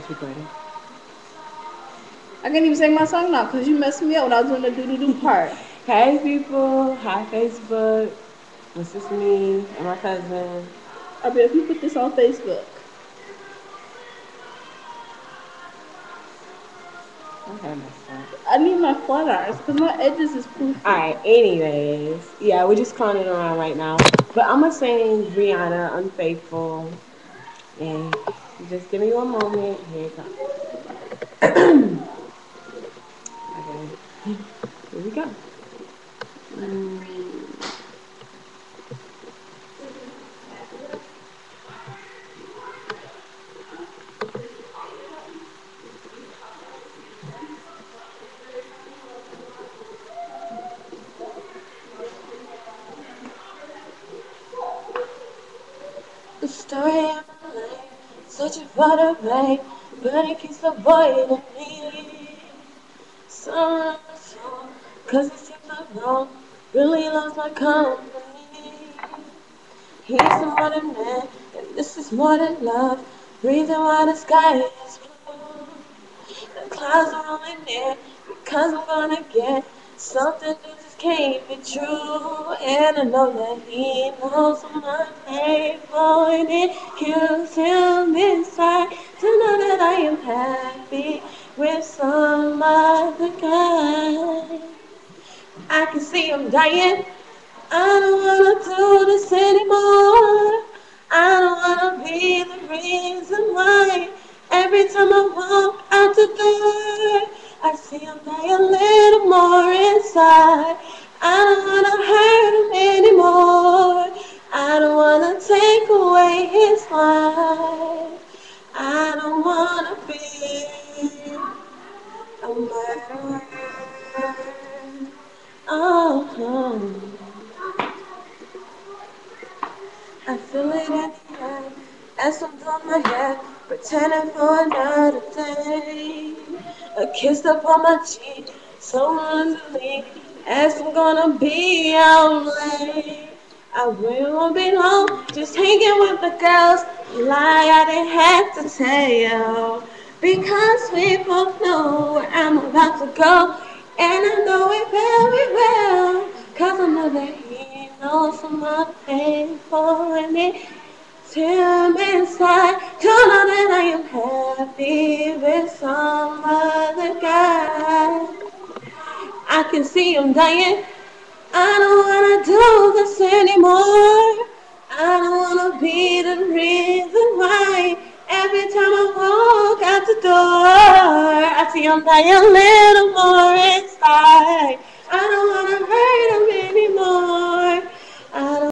recording. I can't even sing my song now because you messed me up when I was doing the do do do part. Hey people, hi Facebook. This is me and my cousin. I mean, if you put this on Facebook, Okay, messed up. I need my flat irons because my edges is poofy. Alright, anyways. Yeah, we're just clowning around right now. But I'm gonna sing Rihanna Unfaithful. And just give me one moment. Here it comes. Okay. Here we go. Mm. The story of my life, searching for the right, but it keeps avoiding me. Some song, cause it seems like wrong, really lost my company. He's more than man, and this is more than love. Reason why the sky is blue. The clouds are rolling in because I'm gonna get something that just can't be true. And I know that he knows my painful and it kills him inside to know that I am happy with some other guy. I can see him dying. I don't wanna do this anymore. I don't wanna be the reason why. Every time I walk out the door, I see him die a little more inside. I don't wanna hurt him anymore. I don't wanna take away his life. I don't wanna be a murderer. Oh. I feel it in the air as I'm on my head, pretending for another day. A kiss upon my cheek, someone to leave, as I'm gonna be out late. I really won't be long, just hanging with the girls. Lie, I didn't have to tell, because we both know where I'm about to go. And I know it very well, cause I know that he knows my painful and it tear me inside. You know that I am happy with some other guy. I can see him dying. I don't wanna do this anymore. I don't wanna be the reason why. Every time I walk out the door, I see I'm dying a little more inside. I don't